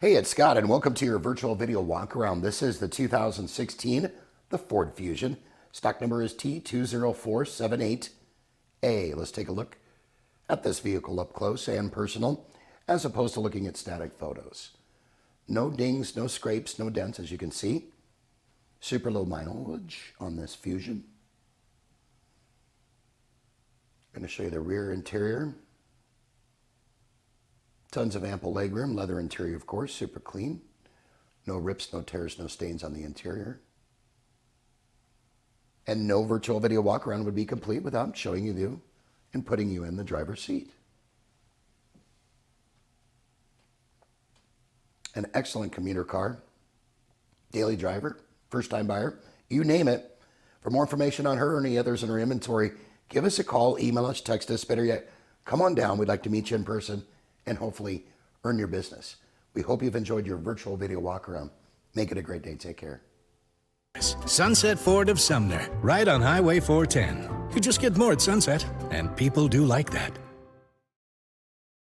Hey, it's Scott, and welcome to your virtual video walkaround. This is the 2016, the Ford Fusion. Stock number is T20478A. Let's take a look at this vehicle up close and personal, as opposed to looking at static photos. No dings, no scrapes, no dents, as you can see. Super low mileage on this Fusion. I'm going to show you the rear interior. Tons of ample legroom, leather interior, of course, super clean. No rips, no tears, no stains on the interior. And no virtual video walkaround would be complete without showing you and putting you in the driver's seat. An excellent commuter car, daily driver, first-time buyer, you name it. For more information on her or any others in her inventory, give us a call, email us, text us, better yet, come on down. We'd like to meet you in person and hopefully earn your business. We hope you've enjoyed your virtual video walkaround. Make it a great day. Take care. Sunset Ford of Sumner, right on Highway 410. You just get more at Sunset, and people do like that.